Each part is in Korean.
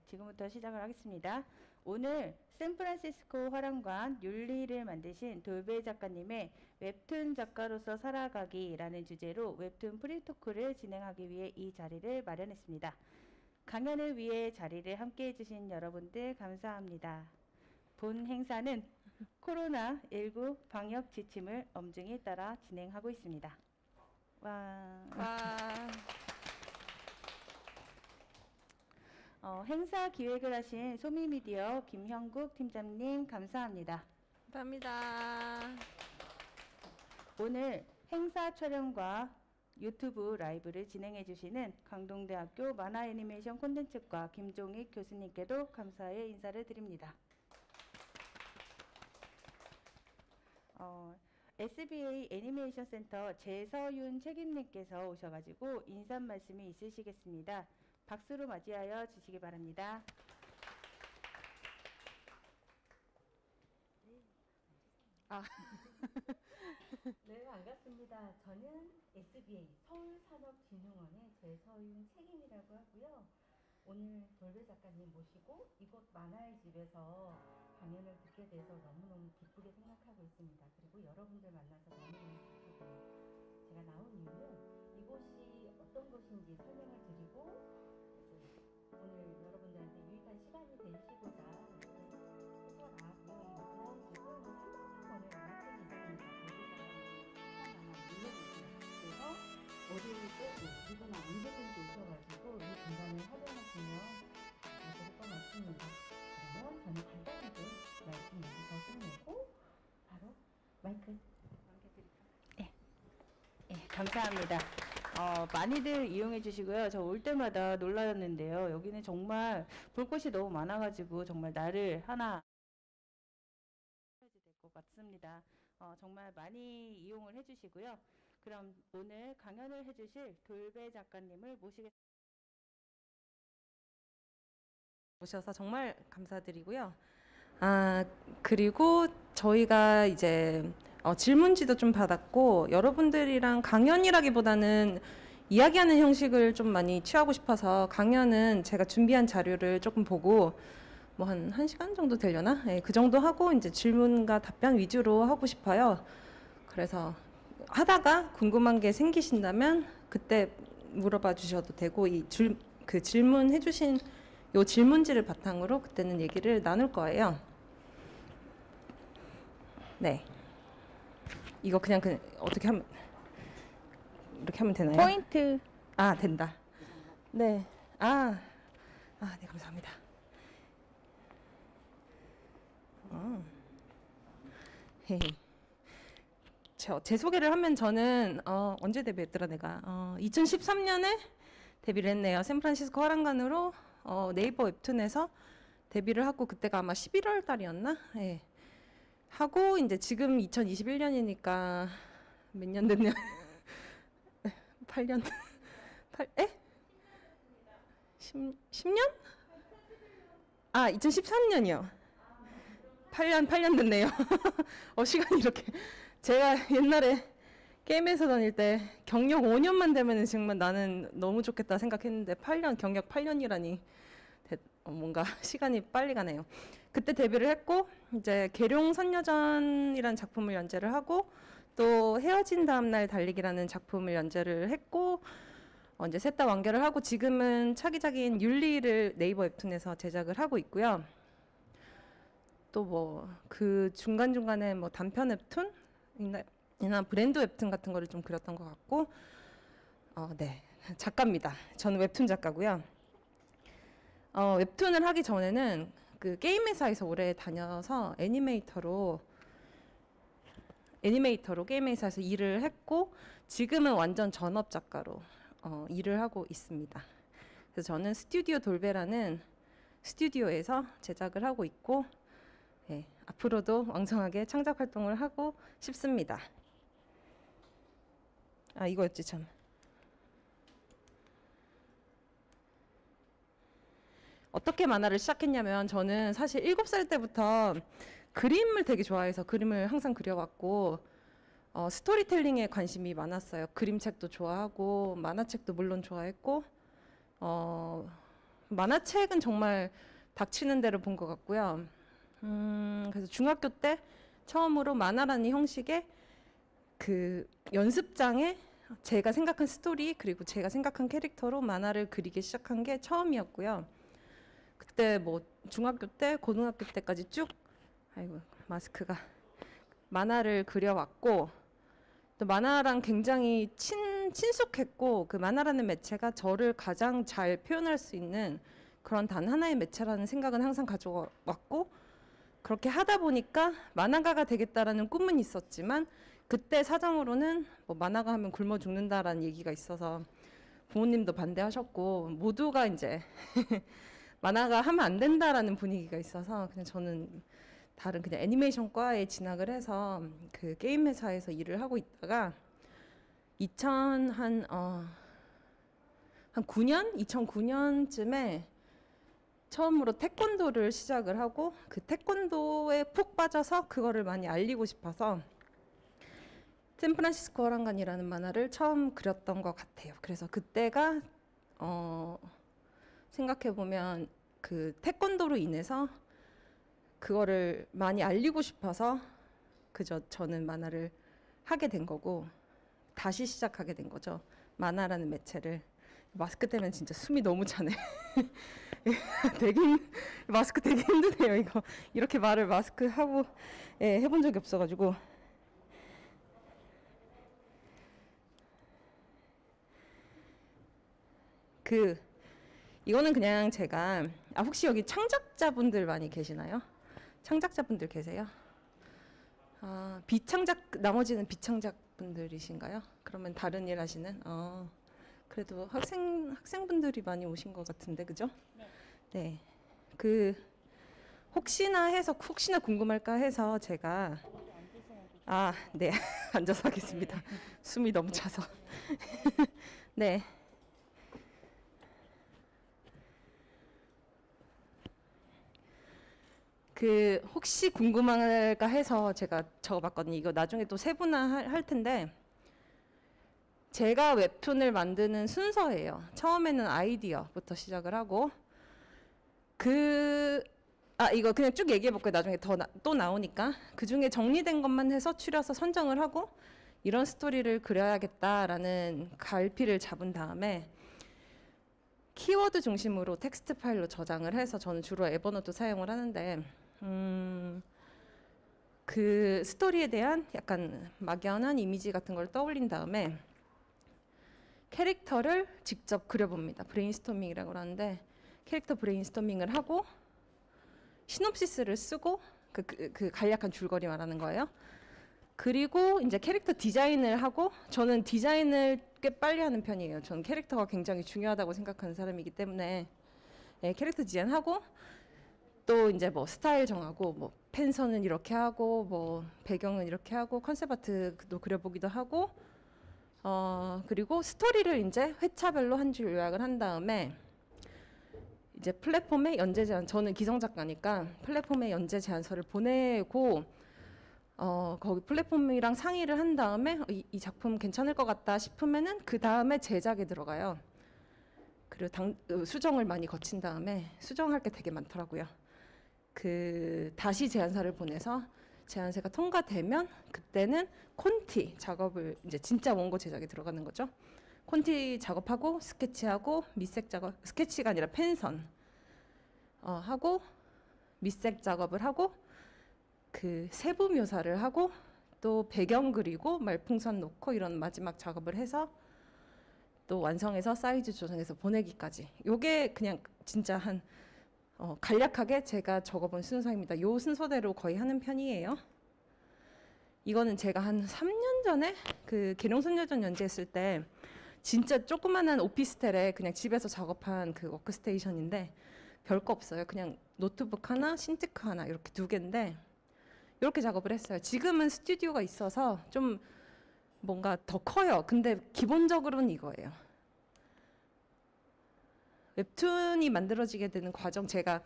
지금부터 시작을 하겠습니다. 오늘 샌프란시스코 화랑관 윤리를 만드신 돌베 작가님의 웹툰 작가로서 살아가기라는 주제로 웹툰 프리토크를 진행하기 위해 이 자리를 마련했습니다. 강연을 위해 자리를 함께 해주신 여러분들 감사합니다. 본 행사는 코로나19 방역 지침을 엄중히 따라 진행하고 있습니다. 와. 행사 기획을 하신 소미미디어 김형국 팀장님 감사합니다. 감사합니다. 오늘 행사 촬영과 유튜브 라이브를 진행해 주시는 강동대학교 만화애니메이션 콘텐츠과 김종익 교수님께도 감사의 인사를 드립니다. SBA 애니메이션 센터 제서윤 책임님께서 오셔가지고 인사 말씀이 있으시겠습니다. 박수로 맞이하여 주시기 바랍니다. 네, 반갑습니다. 저는 SBA 서울산업진흥원의 제서윤 책임이라고 하고요. 오늘 돌베 작가님 모시고 이곳 만화의 집에서 강연을 듣게 돼서 너무너무 기쁘게 생각하고 있습니다. 그리고 여러분들 만나서 너무너무 기쁘고요. 제가 나온 이유는 이곳이 어떤 곳인지 설명을 드리고 오늘 여러분들한테 유익한 시간이 되시고자 해서 나왔고요. 이 만화의 집은 300년 만화책 이상입니다. 돌베 작가님 만화 그래서 어디를 빼고 누구나 언제든지 오셔가지고 이 공간을 활용하시면 될 것 같습니다. 그러면 저는 간단하게 말씀 여기서 끝내고 바로 마이크 넘겨드릴까요? 감사합니다. 많이들 이용해 주시고요. 저 올 때마다 놀랐는데요. 여기는 정말 볼 곳이 너무 많아가지고 정말 나를 하나 해야지 될 것 같습니다. 정말 많이 이용을 해주시고요. 그럼 오늘 강연을 해주실 돌베 작가님을 모시겠습니다. 오셔서 정말 감사드리고요. 그리고 저희가 이제 질문지도 좀 받았고 여러분들이랑 강연이라기보다는 이야기하는 형식을 좀 많이 취하고 싶어서 강연은 제가 준비한 자료를 조금 보고 뭐 한 1시간 정도 되려나? 네, 그 정도 하고 이제 질문과 답변 위주로 하고 싶어요. 그래서 하다가 궁금한 게 생기신다면 그때 물어봐 주셔도 되고 그 질문해 주신 요 질문지를 바탕으로 그때는 얘기를 나눌 거예요. 네. 이거 그냥 어떻게 하면 이렇게 하면 되나요? 포인트. 된다. 네. 네, 감사합니다. 제 소개를 하면 저는 언제 데뷔했더라 내가 2013년에 데뷔를 했네요. 샌프란시스코 화랑관으로 네이버 웹툰에서 데뷔를 하고 그때가 아마 11월 달이었나? 예. 하고 이제 지금 2021년이니까 몇 년 됐냐? 8년? 10년? 2013년이요. 8년 됐네요. 시간이 이렇게. 제가 옛날에 게임에서 다닐 때 경력 5년만 되면은 정말 나는 너무 좋겠다 생각했는데 경력 8년이라니 뭔가 시간이 빨리 가네요. 그때 데뷔를 했고 이제 계룡선녀전이라는 작품을 연재를 하고 또 헤어진 다음날 달리기라는 작품을 연재를 했고 이제 셋 다 완결을 하고 지금은 차기작인 윤리를 네이버 웹툰에서 제작을 하고 있고요. 또 뭐 그 중간중간에 뭐 단편 웹툰이나 브랜드 웹툰 같은 거를 좀 그렸던 것 같고 네, 작가입니다. 저는 웹툰 작가고요. 웹툰을 하기 전에는 그 게임 회사에서 오래 다녀서 애니메이터로 게임 회사에서 일을 했고 지금은 완전 전업 작가로 일을 하고 있습니다. 그래서 저는 스튜디오 돌베라는 스튜디오에서 제작을 하고 있고 네, 앞으로도 왕성하게 창작 활동을 하고 싶습니다. 이거였지 참. 어떻게 만화를 시작했냐면 저는 사실 7살 때부터 그림을 되게 좋아해서 그림을 항상 그려왔고 스토리텔링에 관심이 많았어요. 그림책도 좋아하고 만화책도 물론 좋아했고 만화책은 정말 닥치는 대로 본 것 같고요. 그래서 중학교 때 처음으로 만화라는 형식의 그 연습장에 제가 생각한 스토리 그리고 제가 생각한 캐릭터로 만화를 그리기 시작한 게 처음이었고요. 그때 뭐 중학교 때 고등학교 때까지 쭉 아이고 마스크가 만화를 그려왔고 또 만화랑 굉장히 친숙했고 그 만화라는 매체가 저를 가장 잘 표현할 수 있는 그런 단 하나의 매체라는 생각은 항상 가져왔고 그렇게 하다 보니까 만화가가 되겠다라는 꿈은 있었지만 그때 사정으로는 뭐 만화가 하면 굶어 죽는다라는 얘기가 있어서 부모님도 반대하셨고 모두가 이제 만화가 하면 안 된다라는 분위기가 있어서 그냥 저는 다른 그냥 애니메이션과에 진학을 해서 그 게임 회사에서 일을 하고 있다가 2009년쯤에 처음으로 태권도를 시작을 하고 그 태권도에 푹 빠져서 그거를 많이 알리고 싶어서 샌프란시스코 어랑간이라는 만화를 처음 그렸던 것 같아요. 그래서 그때가 생각해 보면 그 태권도로 인해서 그거를 많이 알리고 싶어서 그저 저는 만화를 하게 된 거고 다시 시작하게 된 거죠. 만화라는 매체를. 마스크 때문에 진짜 숨이 너무 차네. 마스크 되게 힘드네요. 이거 이렇게 말을 마스크 하고 해본 적이 없어가지고. 이거는 그냥 제가 혹시 여기 창작자분들 많이 계시나요? 창작자분들 계세요? 비창작 나머지는 비창작분들이신가요? 그러면 다른 일 하시는? 그래도 학생분들이 많이 오신 것 같은데 그죠? 네. 혹시나 궁금할까 해서 제가 네. 앉아서 하겠습니다. 숨이 너무 차서. 네. 혹시 궁금할까 해서 제가 적어봤거든요. 이거 나중에 또 세분화할 텐데 제가 웹툰을 만드는 순서예요. 처음에는 아이디어부터 시작을 하고 이거 그냥 쭉 얘기해 볼게요. 나중에 또 나오니까 그 중에 정리된 것만 해서 추려서 선정을 하고 이런 스토리를 그려야겠다라는 갈피를 잡은 다음에 키워드 중심으로 텍스트 파일로 저장을 해서 저는 주로 에버노트 사용을 하는데 그 스토리에 대한 약간 막연한 이미지 같은 걸 떠올린 다음에 캐릭터를 직접 그려봅니다. 브레인스토밍이라고 하는데 캐릭터 브레인스토밍을 하고 시놉시스를 쓰고 그 간략한 줄거리 말하는 거예요. 그리고 이제 캐릭터 디자인을 하고 저는 디자인을 꽤 빨리 하는 편이에요. 저는 캐릭터가 굉장히 중요하다고 생각하는 사람이기 때문에 캐릭터 디자인하고 또 이제 뭐 스타일 정하고 뭐 펜선은 이렇게 하고 뭐 배경은 이렇게 하고 컨셉 아트도 그려보기도 하고 그리고 스토리를 이제 회차별로 한 줄 요약을 한 다음에 이제 플랫폼에 연재 제안 저는 기성 작가니까 플랫폼에 연재 제안서를 보내고 거기 플랫폼이랑 상의를 한 다음에 이 작품 괜찮을 것 같다 싶으면은 그 다음에 제작에 들어가요. 그리고 수정을 많이 거친 다음에 수정할 게 되게 많더라고요. 다시 제안서를 보내서 제안서가 통과되면 그때는 콘티 작업을 이제 진짜 원고 제작에 들어가는 거죠. 콘티 작업하고 스케치하고 밑색 작업, 스케치가 아니라 펜선 하고 밑색 작업을 하고 세부 묘사를 하고 또 배경 그리고 말풍선 놓고 이런 마지막 작업을 해서 또 완성해서 사이즈 조정해서 보내기까지. 요게 그냥 진짜 간략하게 제가 적어본 순서입니다. 요 순서대로 거의 하는 편이에요. 이거는 제가 한 3년 전에 계룡소녀전 연재했을 때 진짜 조그만한 오피스텔에 그냥 집에서 작업한 워크스테이션인데 별거 없어요. 그냥 노트북 하나, 신티크 하나 이렇게 2개인데 이렇게 작업을 했어요. 지금은 스튜디오가 있어서 좀 뭔가 더 커요. 근데 기본적으로는 이거예요. 웹툰이 만들어지게 되는 과정 제가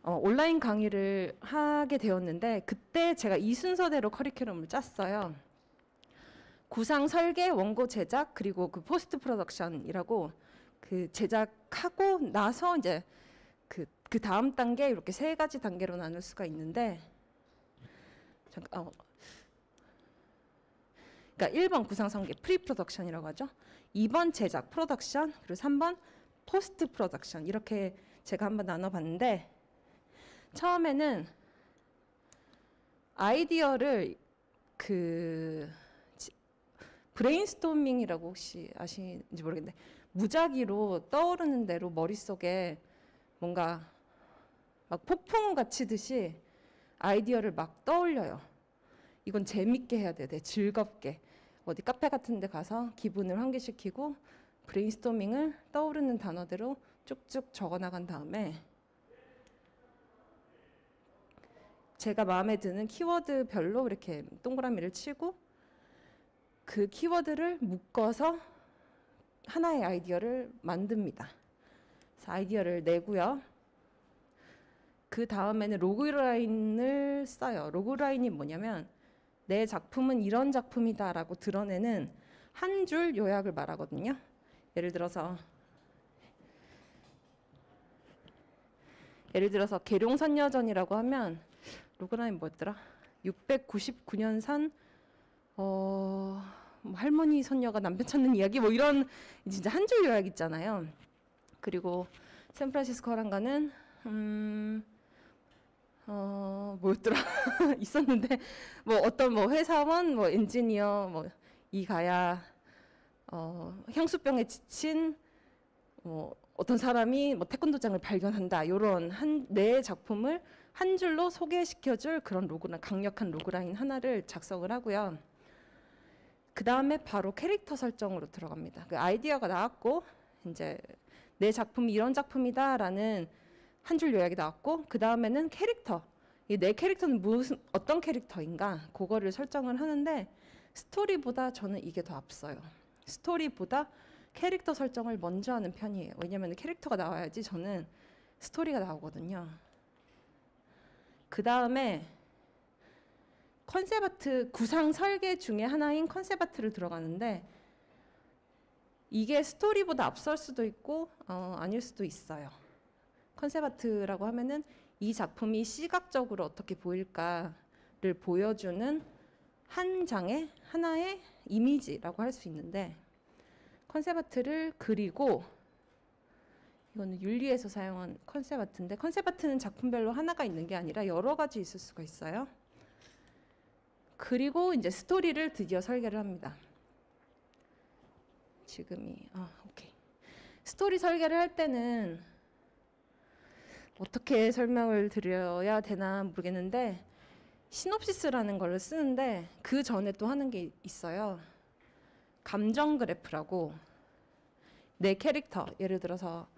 온라인 강의를 하게 되었는데 그때 제가 이 순서대로 커리큘럼을 짰어요. 구상 설계, 원고 제작 그리고 포스트 프로덕션이라고 그 제작하고 나서 이제 그 다음 단계 이렇게 세 가지 단계로 나눌 수가 있는데 그러니까 1번 구상 설계 프리 프로덕션이라고 하죠. 2번 제작 프로덕션 그리고 3번 포스트 프로덕션 이렇게 제가 한번 나눠봤는데 처음에는 아이디어를 브레인스토밍이라고 혹시 아시는지 모르겠는데 무작위로 떠오르는 대로 머릿속에 뭔가 막 폭풍같이 듯이 아이디어를 막 떠올려요. 이건 재밌게 해야 돼. 즐겁게. 어디 카페 같은 데 가서 기분을 환기시키고 브레인스토밍을 떠오르는 단어대로 쭉쭉 적어나간 다음에 제가 마음에 드는 키워드별로 이렇게 동그라미를 치고 그 키워드를 묶어서 하나의 아이디어를 만듭니다. 그래서 아이디어를 내고요. 그 다음에는 로그라인을 써요. 로그라인이 뭐냐면 내 작품은 이런 작품이다 라고 드러내는 한 줄 요약을 말하거든요. 예를 들어서 계룡선녀전이라고 하면 로그라인 뭐였더라? 699년산 뭐 할머니 선녀가 남편 찾는 이야기 뭐 이런 진짜 한 줄 요약 있잖아요. 그리고 샌프란시스코 화랑가는 뭐였더라? 있었는데 뭐 어떤 뭐 회사원 뭐 엔지니어 뭐 이가야 향수병에 지친 뭐 어떤 사람이 뭐 태권도장을 발견한다. 요런 내 작품을 한 줄로 소개시켜줄 그런 로그라인, 강력한 로그라인 하나를 작성을 하고요. 그 다음에 바로 캐릭터 설정으로 들어갑니다. 그 아이디어가 나왔고 이제 내 작품이 이런 작품이다라는 한 줄 요약이 나왔고 그 다음에는 캐릭터. 내 캐릭터는 어떤 캐릭터인가 그거를 설정을 하는데 스토리보다 저는 이게 더 앞서요. 스토리보다 캐릭터 설정을 먼저 하는 편이에요. 왜냐하면 캐릭터가 나와야지 저는 스토리가 나오거든요. 그 다음에 컨셉 아트 구상 설계 중에 하나인 컨셉 아트를 들어가는데 이게 스토리보다 앞설 수도 있고 아닐 수도 있어요. 컨셉 아트라고 하면은 이 작품이 시각적으로 어떻게 보일까를 보여주는 한 장의 하나의 이미지라고 할 수 있는데 컨셉 아트를 그리고 이거는 윤리에서 사용한 컨셉 아트인데 컨셉 아트는 작품별로 하나가 있는 게 아니라 여러 가지 있을 수가 있어요. 그리고 이제 스토리를 드디어 설계를 합니다. 오케이. 스토리 설계를 할 때는 어떻게 설명을 드려야 되나 모르겠는데 시놉시스라는 걸 쓰는데 그 전에 또 하는 게 있어요. 감정 그래프라고 내 캐릭터 예를 들어서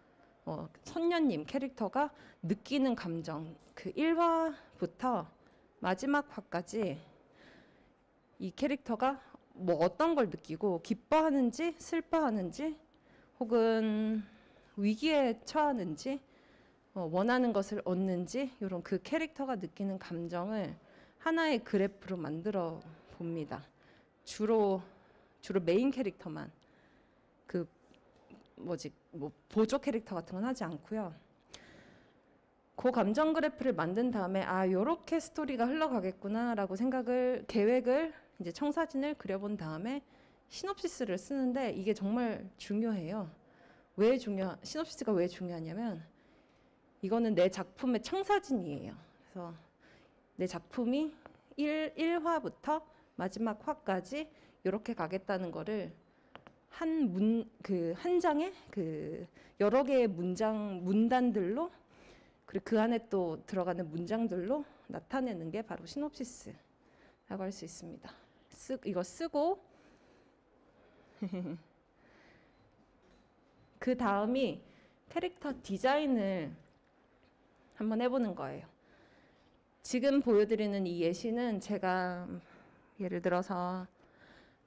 선녀님 캐릭터가 느끼는 감정 그 1화부터 마지막 화까지 이 캐릭터가 뭐 어떤 걸 느끼고 기뻐하는지 슬퍼하는지 혹은 위기에 처하는지 원하는 것을 얻는지 이런 그 캐릭터가 느끼는 감정을 하나의 그래프로 만들어 봅니다. 주로 메인 캐릭터만 뭐 보조 캐릭터 같은 건 하지 않고요. 그 감정 그래프를 만든 다음에 요렇게 스토리가 흘러가겠구나라고 계획을 이제 청사진을 그려본 다음에 시놉시스를 쓰는데 이게 정말 중요해요. 시놉시스가 왜 중요하냐면 이거는 내 작품의 청사진이에요. 그래서 내 작품이 1화부터 마지막 화까지 이렇게 가겠다는 거를 한 장의 여러 개의 문단들로 그리고 그 안에 또 들어가는 문장들로 나타내는 게 바로 시놉시스라고 할 수 있습니다. 이거 쓰고 그 다음이 캐릭터 디자인을 한번 해보는 거예요. 지금 보여드리는 이 예시는 제가 예를 들어서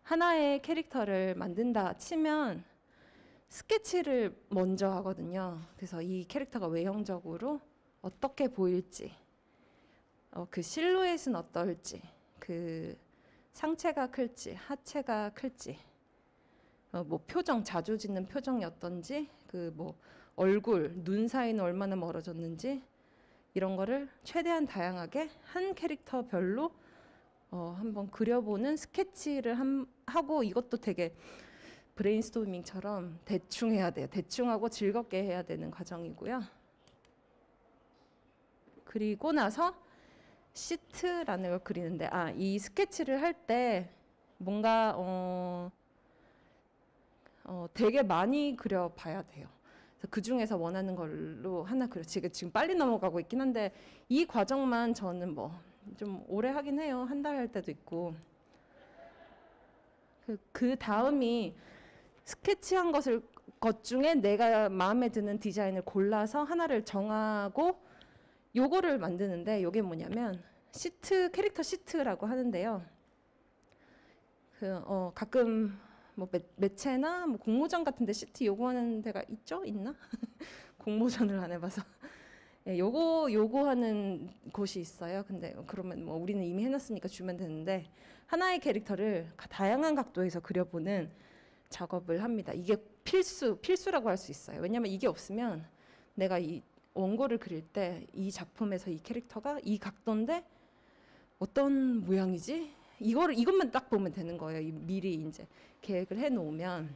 하나의 캐릭터를 만든다 치면 스케치를 먼저 하거든요. 그래서 이 캐릭터가 외형적으로 어떻게 보일지, 그 실루엣은 어떨지, 그 상체가 클지, 하체가 클지, 뭐 표정, 자주 짓는 표정이 어떤지, 그 뭐 얼굴, 눈 사이는 얼마나 멀어졌는지 이런 거를 최대한 다양하게 한 캐릭터별로 한번 그려보는 스케치를 하고, 이것도 되게 브레인스토밍처럼 대충 해야 돼요. 대충 하고 즐겁게 해야 되는 과정이고요. 그리고 나서 시트라는 걸 그리는데, 이 스케치를 할 때 뭔가 되게 많이 그려봐야 돼요. 그 중에서 원하는 걸로 하나 그려. 지금 빨리 넘어가고 있긴 한데 이 과정만 저는 뭐 좀 오래 하긴 해요. 한 달 할 때도 있고. 그 다음이 스케치한 것 중에 내가 마음에 드는 디자인을 골라서 하나를 정하고 요거를 만드는데, 요게 뭐냐면 캐릭터 시트라고 하는데요. 가끔 뭐 매체나 뭐 공모전 같은데 시트 요구하는 데가 있나? 공모전을 안 해봐서. 예, 요구하는 곳이 있어요. 근데 그러면 뭐 우리는 이미 해놨으니까 주면 되는데, 하나의 캐릭터를 다양한 각도에서 그려보는 작업을 합니다. 이게 필수라고 할 수 있어요. 왜냐하면 이게 없으면 내가 이 원고를 그릴 때 이 작품에서 이 캐릭터가 이 각도인데 어떤 모양이지? 이것만 딱 보면 되는 거예요. 미리 이제 계획을 해놓으면.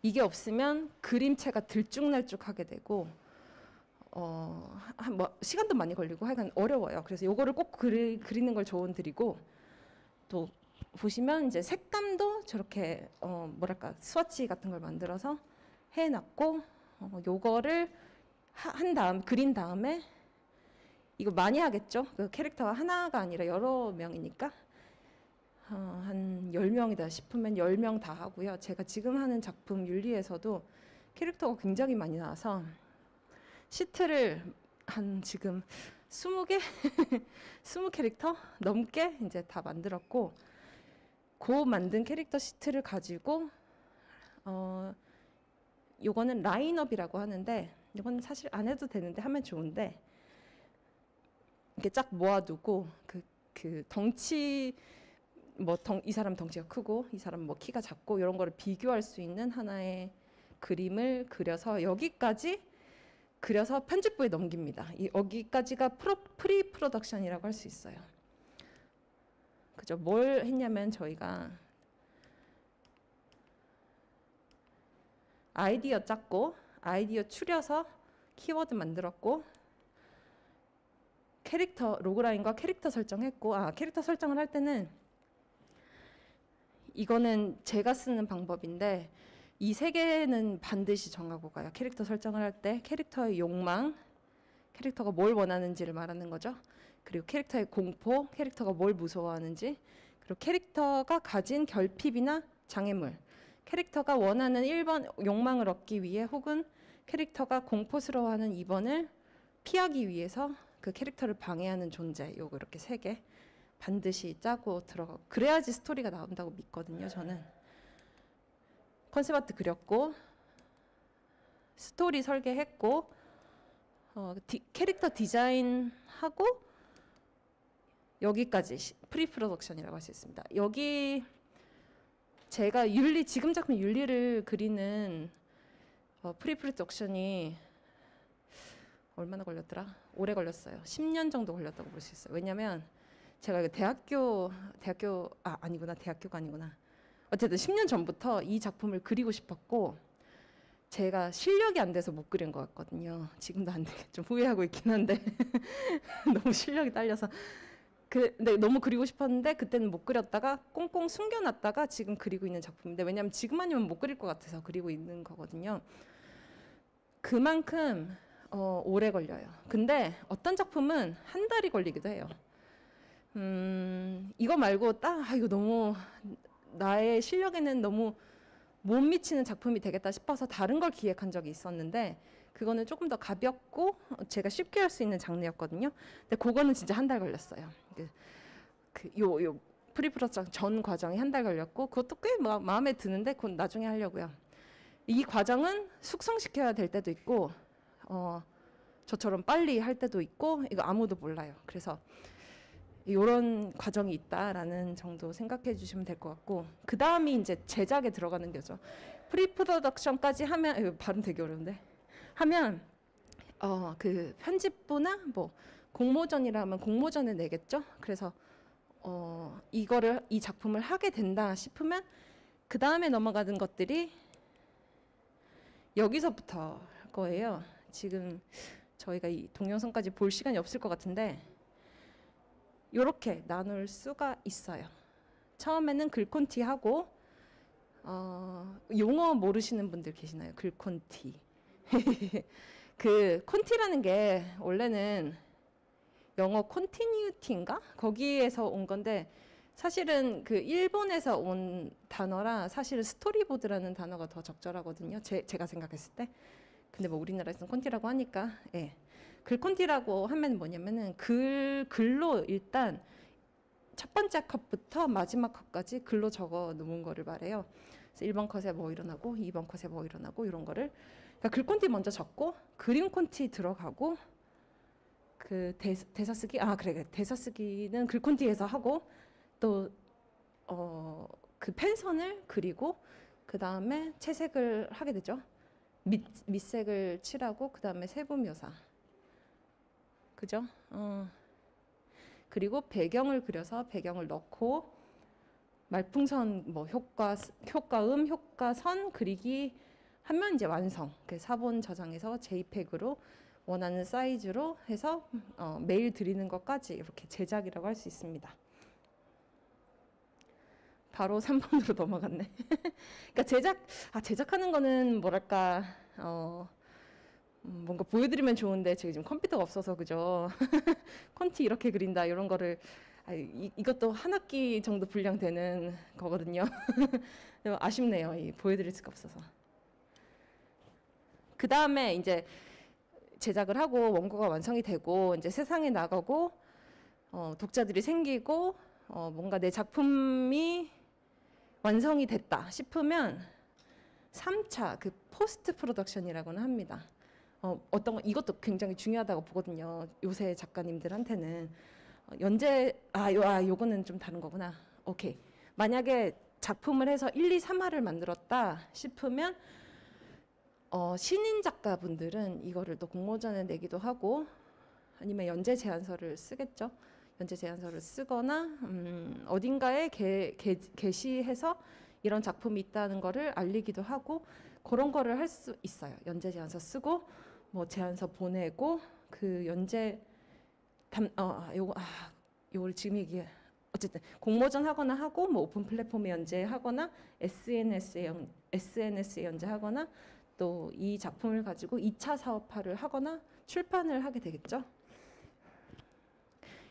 이게 없으면 그림체가 들쭉날쭉하게 되고 뭐 시간도 많이 걸리고 하여간 어려워요. 그래서 요거를 꼭 그리는 걸 조언드리고, 또 보시면 이제 색감도 저렇게 뭐랄까 스와치 같은 걸 만들어서 해놨고, 요거를 그린 다음에 이거 많이 하겠죠. 그 캐릭터가 하나가 아니라 여러 명이니까 한 10명이다 싶으면 10명 다 하고요. 제가 지금 하는 작품 윤리에서도 캐릭터가 굉장히 많이 나와서 시트를 한 지금 20개? 20캐릭터 넘게 이제 다 만들었고, 그 만든 캐릭터 시트를 가지고 요거는 라인업이라고 하는데, 이건 사실 안 해도 되는데 하면 좋은데, 이렇게 쫙 모아두고 그 덩치, 이 사람 덩치가 크고 이 사람 뭐 키가 작고 이런 거를 비교할 수 있는 하나의 그림을 그려서 여기까지 그려서 편집부에 넘깁니다. 여기까지가 프리 프로덕션이라고 할 수 있어요. 그죠? 뭘 했냐면 저희가 아이디어 짰고, 아이디어 추려서 키워드 만들었고, 캐릭터 로그라인과 캐릭터 설정했고, 캐릭터 설정을 할 때는 이거는 제가 쓰는 방법인데, 이 세 개는 반드시 정하고 가요. 캐릭터 설정을 할 때 캐릭터의 욕망, 캐릭터가 뭘 원하는지를 말하는 거죠. 그리고 캐릭터의 공포, 캐릭터가 뭘 무서워하는지, 그리고 캐릭터가 가진 결핍이나 장애물, 캐릭터가 원하는 1번 욕망을 얻기 위해 혹은 캐릭터가 공포스러워하는 2번을 피하기 위해서 그 캐릭터를 방해하는 존재, 요거 이렇게 3개 반드시 짜고 들어가고, 그래야지 스토리가 나온다고 믿거든요. 저는 컨셉 아트 그렸고 스토리 설계했고 캐릭터 디자인하고 여기까지 프리 프로덕션이라고 할 수 있습니다. 여기 제가 지금 작품 윤리를 그리는 프리 프로덕션이 얼마나 걸렸더라? 오래 걸렸어요. 10년 정도 걸렸다고 볼 수 있어요. 왜냐면 제가 대학교가 아니구나. 어쨌든 10년 전부터 이 작품을 그리고 싶었고, 제가 실력이 안 돼서 못 그린 것 같거든요. 지금도 안 되게 좀 후회하고 있긴 한데 너무 실력이 딸려서. 근데 너무 그리고 싶었는데 그때는 못 그렸다가 꽁꽁 숨겨놨다가 지금 그리고 있는 작품인데, 왜냐하면 지금 아니면 못 그릴 것 같아서 그리고 있는 거거든요. 그만큼 오래 걸려요. 근데 어떤 작품은 한 달이 걸리기도 해요. 이거 말고 이거 너무 나의 실력에는 너무 못 미치는 작품이 되겠다 싶어서 다른 걸 기획한 적이 있었는데, 그거는 조금 더 가볍고 제가 쉽게 할 수 있는 장르였거든요. 근데 그거는 진짜 한 달 걸렸어요. 요 프리프로덕션 전 과정이 한 달 걸렸고, 그것도 꽤 마음에 드는데 그건 나중에 하려고요. 이 과정은 숙성시켜야 될 때도 있고 저처럼 빨리 할 때도 있고, 이거 아무도 몰라요. 그래서 이런 과정이 있다라는 정도 생각해 주시면 될 것 같고, 그 다음이 이제 제작에 들어가는 거죠. 프리프로덕션까지 하면, 이거 발음 되게 어려운데, 하면 그 편집부나 뭐 공모전이라 하면 공모전에 내겠죠. 그래서 이 작품을 하게 된다 싶으면 그 다음에 넘어가는 것들이 여기서부터 할 거예요. 지금 저희가 이 동영상까지 볼 시간이 없을 것 같은데 이렇게 나눌 수가 있어요. 처음에는 글콘티 하고 용어 모르시는 분들 계시나요? 글콘티. 그 콘티라는 게 원래는 영어 콘티뉴티인가? 거기에서 온 건데 사실은 그 일본에서 온 단어라 사실은 스토리보드라는 단어가 더 적절하거든요. 제가 생각했을 때. 근데 뭐 우리나라에서는 콘티라고 하니까 예. 글콘티라고 하면 뭐냐면은 글로 일단 첫 번째 컷부터 마지막 컷까지 글로 적어 놓은 거를 말해요. 그래서 1번 컷에 뭐 일어나고 2번 컷에 뭐 일어나고 이런 거를 그러니까 글콘티 먼저 적고 그림 콘티 들어가고 그 대사 쓰기 그래 대사 쓰기는 글콘티에서 하고 또 그 펜선을 그리고 그 다음에 채색을 하게 되죠. 밑색을 칠하고 그 다음에 세부 묘사 그죠? 그리고 배경을 그려서 배경을 넣고 말풍선 뭐 효과음 효과선 그리기 하면 이제 완성. 그 사본 저장해서 JPEG으로 원하는 사이즈로 해서 메일 드리는 것까지 이렇게 제작이라고 할 수 있습니다. 바로 3번으로 넘어갔네. 그러니까 제작하는 거는 뭐랄까 뭔가 보여드리면 좋은데 제가 지금 컴퓨터가 없어서 그죠. 콘티 이렇게 그린다 이런 거를 이것도 한 학기 정도 분량되는 거거든요. 아쉽네요. 보여드릴 수가 없어서. 그 다음에 이제 제작을 하고 원고가 완성이 되고 이제 세상에 나가고 독자들이 생기고 뭔가 내 작품이 완성이 됐다 싶으면 3차 그 포스트 프로덕션이라고는 합니다. 어떤 거 이것도 굉장히 중요하다고 보거든요. 요새 작가님들한테는 요거는 좀 다른 거구나. 오케이. 만약에 작품을 해서 1, 2, 3화를 만들었다 싶으면 신인 작가분들은 이거를 또 공모전에 내기도 하고 아니면 연재 제안서를 쓰겠죠. 연재 제안서를 쓰거나 어딘가에 게시해서 이런 작품이 있다는 거를 알리기도 하고 그런 거를 할 수 있어요. 연재 제안서 쓰고 뭐 제안서 보내고 그 연재 요걸 지금 얘기해. 어쨌든 공모전 하거나 하고 뭐 오픈 플랫폼에 연재하거나 SNS에 연재하거나 또 이 작품을 가지고 2차 사업화를 하거나 출판을 하게 되겠죠.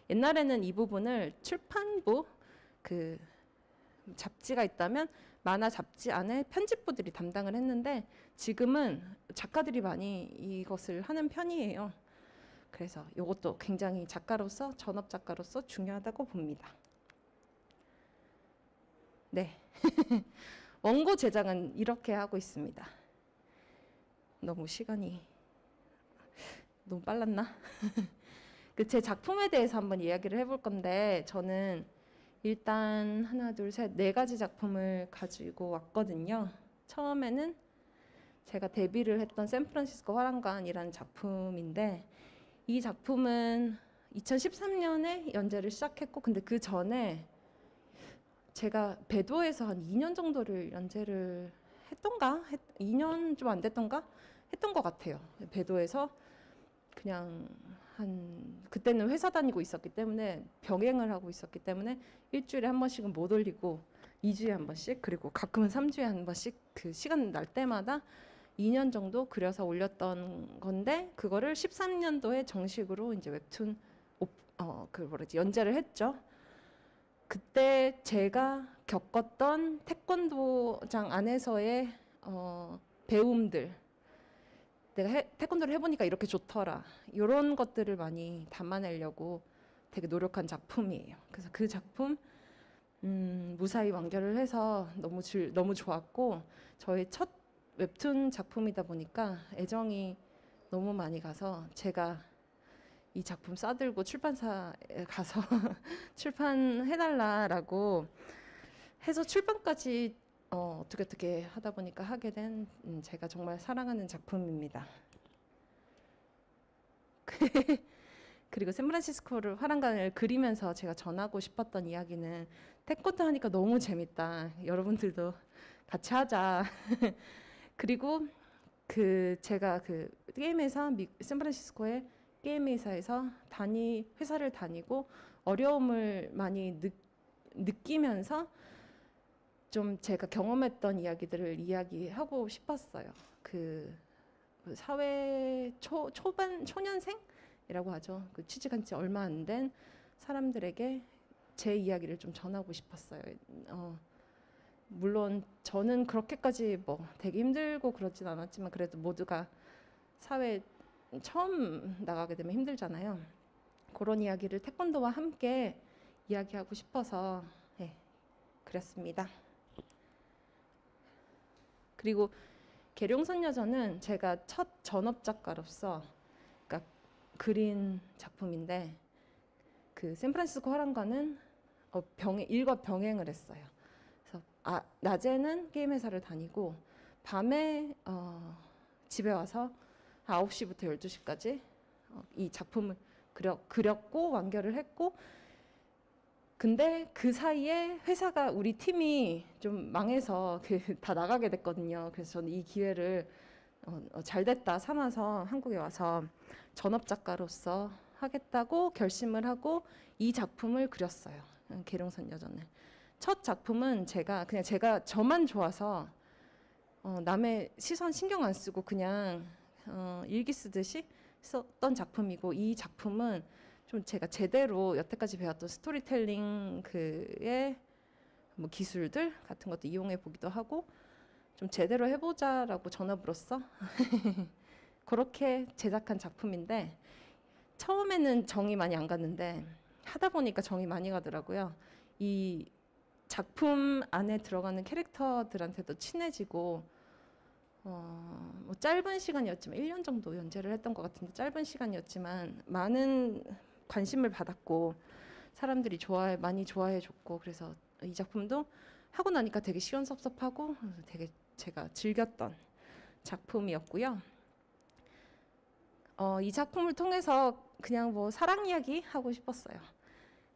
옛날에는 이 부분을 출판부 그 잡지가 있다면 만화 잡지 안에 편집부들이 담당을 했는데 지금은 작가들이 많이 이것을 하는 편이에요. 그래서 이것도 굉장히 작가로서 전업 작가로서 중요하다고 봅니다. 네. 원고 제작은 이렇게 하고 있습니다. 너무 시간이 너무 빨랐나? 제 작품에 대해서 한번 이야기를 해볼 건데 저는 일단 하나, 둘, 셋, 네 가지 작품을 가지고 왔거든요. 처음에는 제가 데뷔를 했던 샌프란시스코 화랑관이라는 작품인데 이 작품은 2013년에 연재를 시작했고 근데 그 전에 제가 배도에서 한 2년 정도를 연재를 했던가? 2년 좀 안 됐던가? 했던 것 같아요. 배도에서 그냥 그때는 회사 다니고 있었기 때문에 병행을 하고 있었기 때문에 일주일에 한 번씩은 못 올리고 2주에 한 번씩 그리고 가끔은 3주에 한 번씩 그 시간 날 때마다 2년 정도 그려서 올렸던 건데 그거를 13년도에 정식으로 이제 웹툰 연재를 했죠. 그때 제가 겪었던 태권도장 안에서의 배움들 내가 태권도를 해보니까 이렇게 좋더라 이런 것들을 많이 담아내려고 되게 노력한 작품이에요. 그래서 그 작품 무사히 완결을 해서 너무 좋았고 저의 첫 웹툰 작품이다 보니까 애정이 너무 많이 가서 제가 이 작품 싸들고 출판사에 가서 출판해달라라고 해서 출판까지 어떻게 하다 보니까 하게 된 제가 정말 사랑하는 작품입니다. 그리고 샌프란시스코를 화랑간을 그리면서 제가 전하고 싶었던 이야기는 태권도 하니까 너무 재밌다. 여러분들도 같이 하자. 그리고 제가 게임 회사 샌프란시스코의 게임 회사에서 회사를 다니고 어려움을 많이 느끼면서 좀 제가 경험했던 이야기들을 이야기하고 싶었어요. 사회 초년생이라고 하죠. 취직한 지 얼마 안 된 사람들에게 제 이야기를 좀 전하고 싶었어요. 물론 저는 그렇게까지 되게 힘들고 그러진 않았지만 그래도 모두가 사회에 처음 나가게 되면 힘들잖아요. 그런 이야기를 태권도와 함께 이야기하고 싶어서 그렸습니다. 그리고 계룡선녀전은 제가 첫 전업 작가로서 그러니까 그린 작품인데 샌프란시스코 화랑과는 일과 병행을 했어요. 그래서 낮에는 게임 회사를 다니고 밤에 집에 와서 9시부터 12시까지 이 작품을 그렸고 완결을 했고, 근데 그 사이에 우리 팀이 좀 망해서 다 나가게 됐거든요. 그래서 저는 이 기회를 잘 됐다 삼아서 한국에 와서 전업 작가로서 하겠다고 결심을 하고 이 작품을 그렸어요. 계룡선녀전을. 첫 작품은 제가 저만 좋아서 남의 시선 신경 안 쓰고 그냥 일기 쓰듯이 썼던 작품이고, 이 작품은 좀 제가 제대로 여태까지 배웠던 스토리텔링 기술들 같은 것도 이용해 보기도 하고 좀 제대로 해보자라고 전업으로서 그렇게 제작한 작품인데, 처음에는 정이 많이 안 갔는데 하다 보니까 정이 많이 가더라고요. 이 작품 안에 들어가는 캐릭터들한테도 친해지고 짧은 시간이었지만 1년 정도 연재를 했던 것 같은데 짧은 시간이었지만 많은 관심을 받았고 사람들이 많이 좋아해 줬고, 그래서 이 작품도 하고 나니까 되게 시원섭섭하고 되게 제가 즐겼던 작품이었고요. 이 작품을 통해서 그냥 사랑 이야기 하고 싶었어요.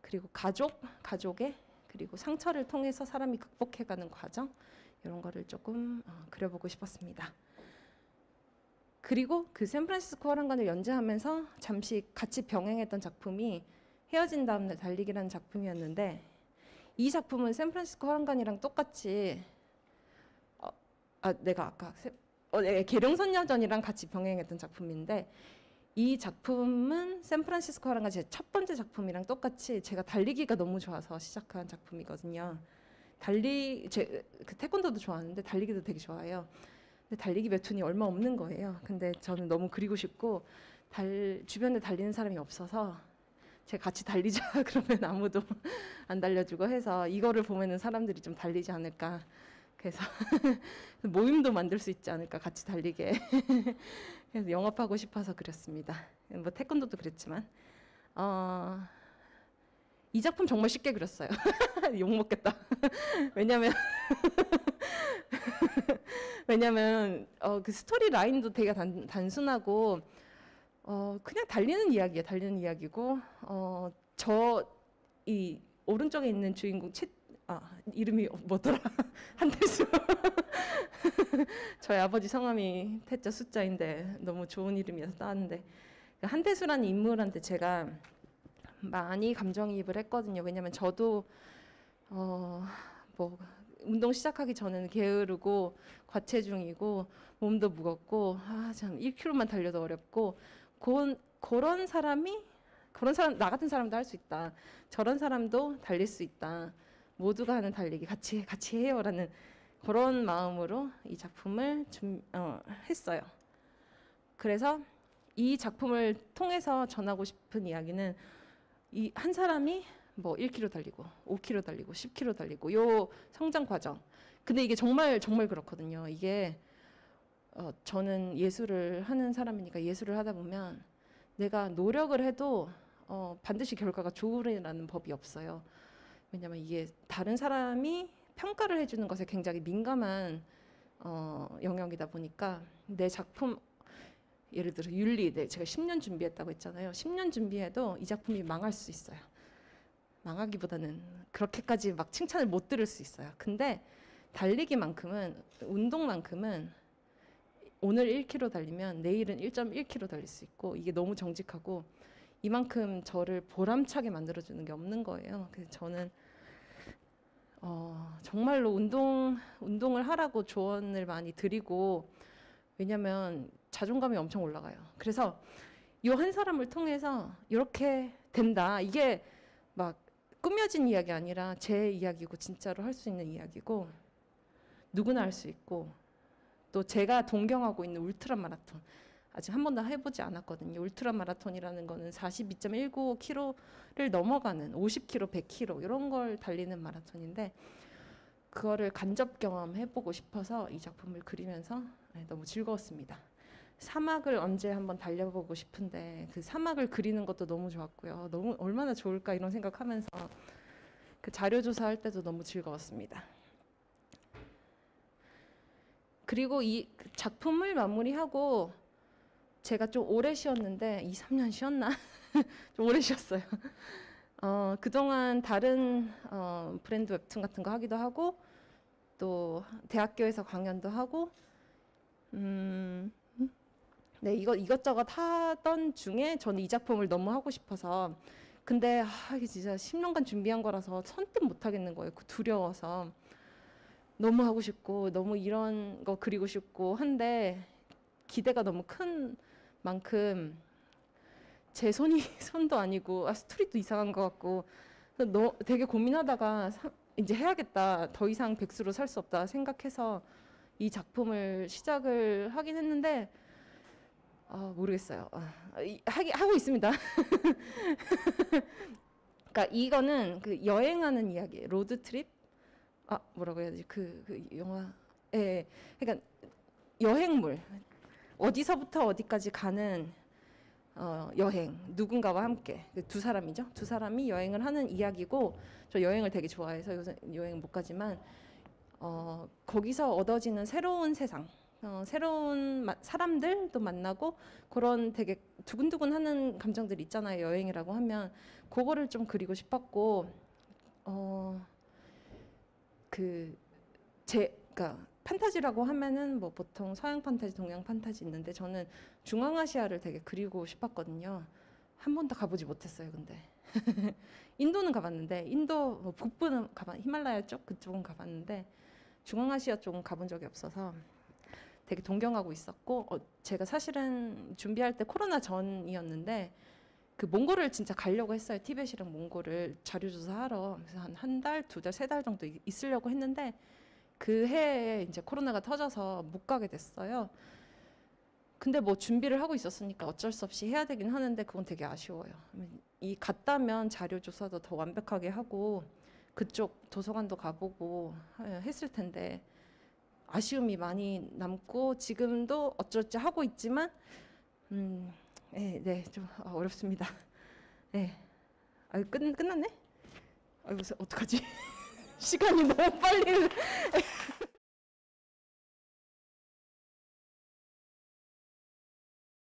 그리고 가족의 그리고 상처를 통해서 사람이 극복해가는 과정, 이런 거를 조금 그려보고 싶었습니다. 그리고 샌프란시스코 화랑간을 연재하면서 잠시 같이 병행했던 작품이 헤어진 다음 날 달리기라는 작품이었는데, 이 작품은 샌프란시스코 화랑간이랑 똑같이 내가 아까 계룡선녀전이랑 같이 병행했던 작품인데, 이 작품은 샌프란시스코 화랑간 제 첫 번째 작품이랑 똑같이 제가 달리기가 너무 좋아서 시작한 작품이거든요. 태권도도 좋아하는데 달리기도 되게 좋아해요. 근데 달리기 웹툰이 얼마 없는 거예요. 근데 저는 너무 그리고 싶고 주변에 달리는 사람이 없어서 제가 같이 달리자 그러면 아무도 안 달려주고 해서 이거를 보면은 사람들이 좀 달리지 않을까. 그래서 모임도 만들 수 있지 않을까, 같이 달리게. 그래서 영업하고 싶어서 그렸습니다. 태권도도 그랬지만 이 작품 정말 쉽게 그렸어요. 욕 먹겠다. 왜냐면 스토리 라인도 되게 단순하고 그냥 달리는 이야기고 이 오른쪽에 있는 주인공 이름이 뭐더라? 한태수. 저희 아버지 성함이 태자 숫자인데 너무 좋은 이름이어서 따왔는데, 한태수라는 인물한테 제가 많이 감정이입을 했거든요. 왜냐면 저도 운동 시작하기 전에는 게으르고 과체중이고 몸도 무겁고 참 1km만 달려도 어렵고 그런 사람 나 같은 사람도 할 수 있다. 저런 사람도 달릴 수 있다. 모두가 하는 달리기 같이 해요라는 그런 마음으로 이 작품을 했어요. 그래서 이 작품을 통해서 전하고 싶은 이야기는 이 한 사람이 1km 달리고 5km 달리고 10km 달리고 요 성장 과정. 근데 이게 정말 그렇거든요. 이게 저는 예술을 하는 사람이니까 예술을 하다 보면 내가 노력을 해도 반드시 결과가 좋으라는 법이 없어요. 왜냐면 이게 다른 사람이 평가를 해주는 것에 굉장히 민감한 영역이다 보니까 내 작품 예를 들어 윤리, 제가 10년 준비했다고 했잖아요. 10년 준비해도 이 작품이 망할 수 있어요. 망하기보다는 그렇게까지 막 칭찬을 못 들을 수 있어요. 근데 달리기만큼은 운동만큼은 오늘 1km 달리면 내일은 1.1km 달릴 수 있고 이게 너무 정직하고 이만큼 저를 보람차게 만들어주는 게 없는 거예요. 그래서 저는 정말로 운동을 하라고 조언을 많이 드리고 왜냐면 자존감이 엄청 올라가요. 그래서 이 한 사람을 통해서 이렇게 된다. 이게 막 꾸며진 이야기 아니라 제 이야기고 진짜로 할 수 있는 이야기고 누구나 할 수 있고 또 제가 동경하고 있는 울트라 마라톤 아직 한 번도 해보지 않았거든요. 울트라 마라톤이라는 거는 42.195km를 넘어가는 50km, 100km 이런 걸 달리는 마라톤인데 그거를 간접 경험해보고 싶어서 이 작품을 그리면서 너무 즐거웠습니다. 사막을 언제 한번 달려보고 싶은데 그 사막을 그리는 것도 너무 좋았고요. 너무 얼마나 좋을까 이런 생각하면서 그 자료 조사할 때도 너무 즐거웠습니다. 그리고 이 작품을 마무리하고 제가 좀 오래 쉬었는데 2, 3년 쉬었나? 좀 오래 쉬었어요. 그동안 다른 브랜드 웹툰 같은 거 하기도 하고 또 대학교에서 강연도 하고 네, 이것저것 하던 중에 저는 이 작품을 너무 하고 싶어서 근데 이게 진짜 10년간 준비한 거라서 선뜻 못 하겠는 거예요. 두려워서 너무 하고 싶고 너무 이런 거 그리고 싶고 한데 기대가 너무 큰 만큼 제 손도 아니고 스토리도 이상한 것 같고 되게 고민하다가 이제 해야겠다. 더 이상 백수로 살 수 없다 생각해서 이 작품을 시작을 하긴 했는데 모르겠어요. 하고 있습니다. 그러니까 이거는 그 여행하는 이야기, 로드 트립? 뭐라고 해야 되지? 그 영화. 예. 그러니까 여행물. 어디서부터 어디까지 가는 여행. 누군가와 함께. 두 사람이죠. 두 사람이 여행을 하는 이야기고 저 여행을 되게 좋아해서 요새 여행 못 가지만 거기서 얻어지는 새로운 세상. 새로운 사람들도 만나고 그런 되게 두근두근하는 감정들 있잖아요. 여행이라고 하면 그거를 좀 그리고 싶었고 그러니까 판타지라고 하면은 뭐 보통 서양 판타지, 동양 판타지 있는데 저는 중앙아시아를 되게 그리고 싶었거든요. 한 번도 가보지 못했어요. 근데 인도는 가봤는데 인도 뭐 북부는 히말라야 쪽 그쪽은 가봤는데 중앙아시아 쪽은 가본 적이 없어서 되게 동경하고 있었고 제가 사실은 준비할 때 코로나 전이었는데 그 몽골을 진짜 가려고 했어요. 티벳이랑 몽골을 자료조사하러. 그래서 한 달, 2달, 3달 정도 있으려고 했는데 그 해에 이제 코로나가 터져서 못 가게 됐어요. 근데 뭐 준비를 하고 있었으니까 어쩔 수 없이 해야 되긴 하는데 그건 되게 아쉬워요. 이 갔다면 자료조사도 더 완벽하게 하고 그쪽 도서관도 가보고 했을 텐데 아쉬움이 많이 남고 지금도 어쩔지 하고 있지만 네, 좀 어렵습니다. 네, 끝났네? 어떡하지? 시간이 너무 빨리